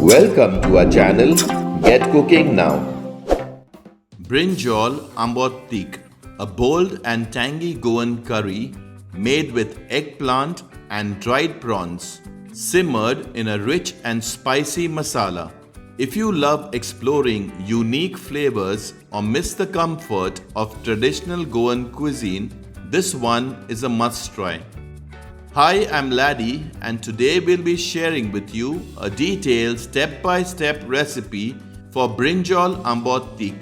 Welcome to our channel Get Cooking Now. Brinjal Ambot Tik, a bold and tangy Goan curry made with eggplant and dried prawns, simmered in a rich and spicy masala. If you love exploring unique flavors or miss the comfort of traditional Goan cuisine, this one is a must try. Hi, I'm Laddie, and today we'll be sharing with you a detailed step-by-step recipe for Brinjal Ambot Tik.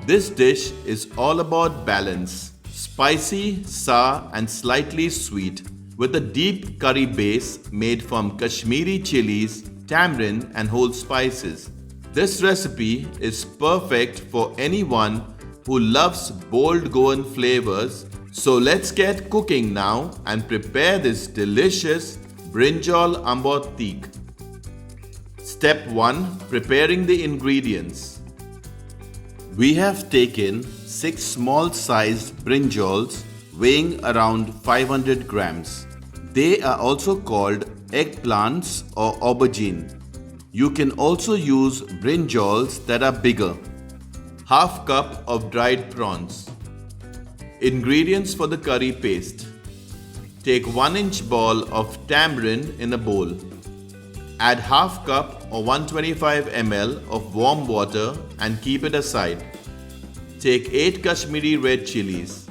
This dish is all about balance, spicy, sour and slightly sweet, with a deep curry base made from Kashmiri chillies, tamarind and whole spices. This recipe is perfect for anyone who loves bold Goan flavors. So let's get cooking now and prepare this delicious Brinjal Ambot Tik. Step 1. Preparing the ingredients. We have taken 6 small-sized brinjals weighing around 500 grams. They are also called eggplants or aubergine. You can also use brinjals that are bigger. Half cup of dried prawns. Ingredients for the curry paste. Take 1-inch ball of tamarind in a bowl. Add half cup or 125 ml of warm water and keep it aside. Take 8 Kashmiri red chillies.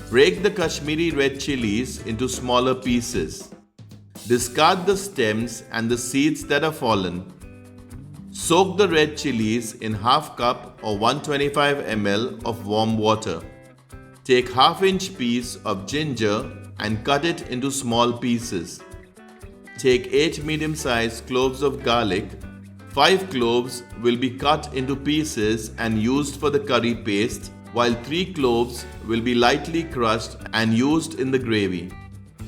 Break the Kashmiri red chillies into smaller pieces. Discard the stems and the seeds that are fallen. Soak the red chillies in half cup or 125 ml of warm water. Take half-inch piece of ginger and cut it into small pieces. Take 8 medium-sized cloves of garlic. 5 cloves will be cut into pieces and used for the curry paste, while 3 cloves will be lightly crushed and used in the gravy.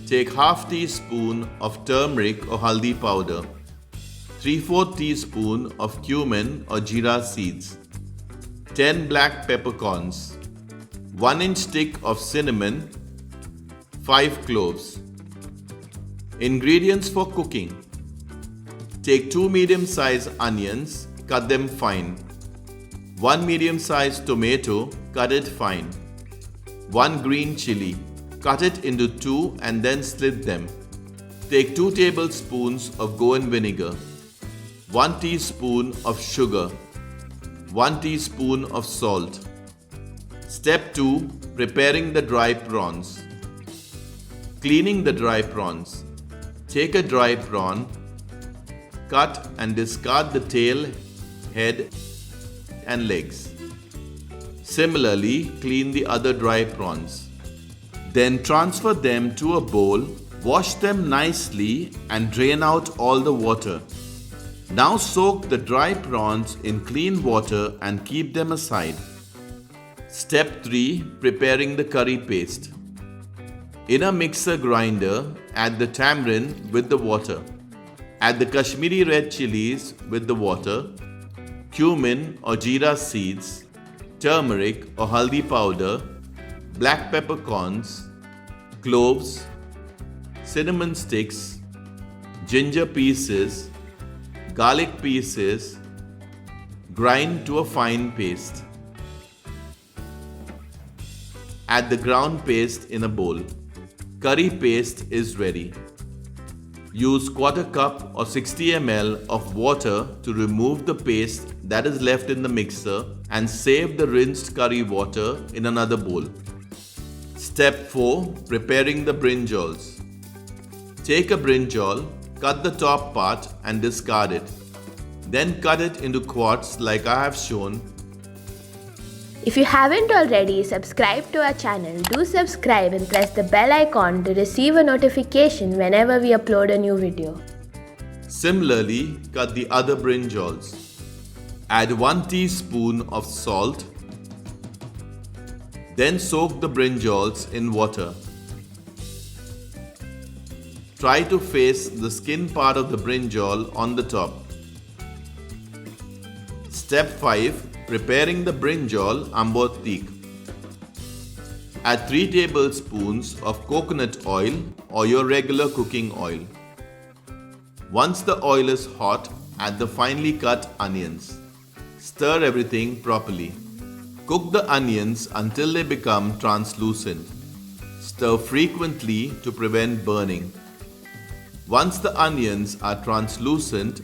Take half teaspoon of turmeric or haldi powder. 3/4 teaspoon of cumin or jeera seeds. 10 black peppercorns. 1-inch stick of cinnamon, 5 cloves. Ingredients for cooking. Take 2 medium-sized onions, cut them fine. 1 medium-sized tomato, cut it fine. 1 green chilli, cut it into 2 and then split them. Take 2 tablespoons of Goan vinegar. 1 teaspoon of sugar. 1 teaspoon of salt. Step 2. Preparing the dry prawns. Cleaning the dry prawns. Take a dry prawn, cut and discard the tail, head and legs. Similarly, clean the other dry prawns. Then transfer them to a bowl, wash them nicely and drain out all the water. Now soak the dry prawns in clean water and keep them aside. Step 3. Preparing the curry paste. In a mixer grinder, add the tamarind with the water. Add the Kashmiri red chillies with the water, cumin or jeera seeds, turmeric or haldi powder, black peppercorns, cloves, cinnamon sticks, ginger pieces, garlic pieces. Grind to a fine paste. Add the ground paste in a bowl. Curry paste is ready. Use 1/4 cup or 60 ml of water to remove the paste that is left in the mixer and save the rinsed curry water in another bowl. Step 4. Preparing the brinjals. Take a brinjal, cut the top part and discard it. Then cut it into quarts like I have shown. If you haven't already subscribed to our channel, do subscribe and press the bell icon to receive a notification whenever we upload a new video. Similarly, cut the other brinjals. Add 1 teaspoon of salt. Then soak the brinjals in water. Try to face the skin part of the brinjal on the top. Step 5. Preparing the Brinjal Ambot Tik. Add 3 tablespoons of coconut oil or your regular cooking oil. Once the oil is hot, add the finely cut onions. Stir everything properly. Cook the onions until they become translucent. Stir frequently to prevent burning. Once the onions are translucent,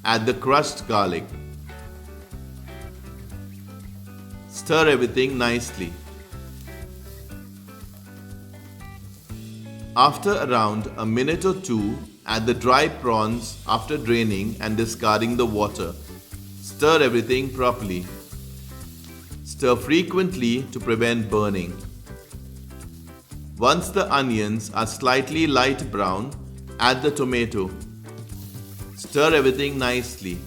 add the crushed garlic. Stir everything nicely. After around a minute or two, add the dry prawns after draining and discarding the water. Stir everything properly. Stir frequently to prevent burning. Once the onions are slightly light brown, add the tomato. Stir everything nicely.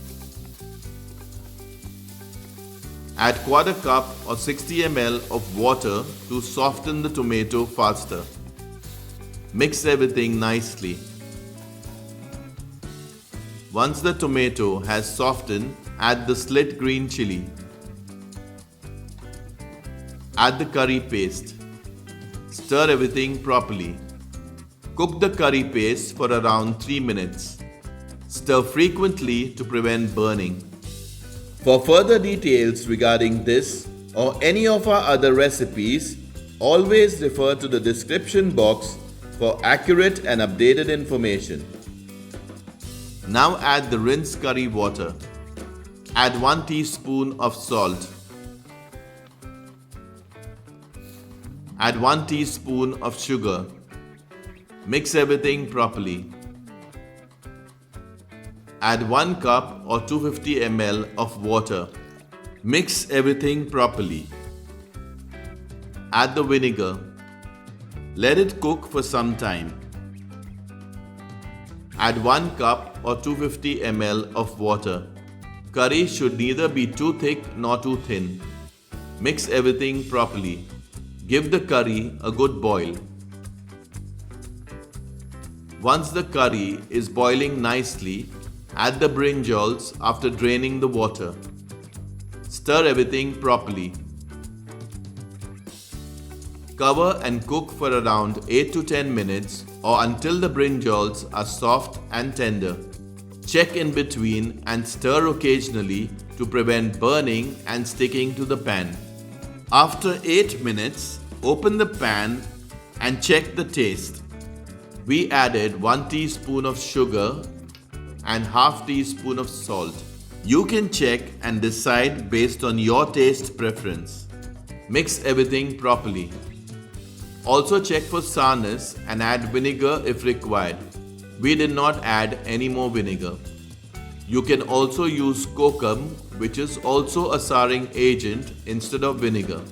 Add quarter cup or 60 ml of water to soften the tomato faster. Mix everything nicely. Once the tomato has softened, add the slit green chilli. Add the curry paste. Stir everything properly. Cook the curry paste for around 3 minutes. Stir frequently to prevent burning. For further details regarding this or any of our other recipes, always refer to the description box for accurate and updated information. Now add the rinsed curry water. Add 1 teaspoon of salt. Add 1 teaspoon of sugar. Mix everything properly. Add 1 cup or 250 ml of water. Mix everything properly. Add the vinegar. Let it cook for some time. Add 1 cup or 250 ml of water. Curry should neither be too thick nor too thin. Mix everything properly. Give the curry a good boil. Once the curry is boiling nicely, add the brinjals after draining the water. Stir everything properly. Cover and cook for around 8 to 10 minutes or until the brinjals are soft and tender. Check in between and stir occasionally to prevent burning and sticking to the pan. After 8 minutes, open the pan and check the taste. We added 1 teaspoon of sugar and half teaspoon of salt. You can check and decide based on your taste preference. Mix everything properly. Also check for sourness and add vinegar if required. We did not add any more vinegar. You can also use kokum, which is also a souring agent, instead of vinegar.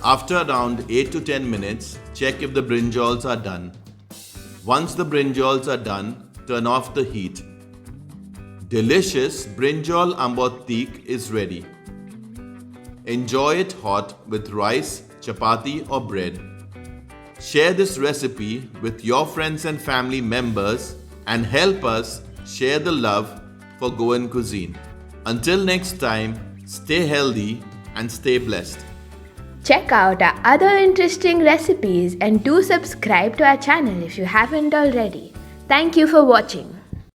After around 8 to 10 minutes, check if the brinjals are done. Once the brinjals are done, turn off the heat. Delicious Brinjal Ambot Tik is ready. Enjoy it hot with rice, chapati or bread. Share this recipe with your friends and family members and help us share the love for Goan cuisine. Until next time, stay healthy and stay blessed. Check out our other interesting recipes and do subscribe to our channel if you haven't already. Thank you for watching.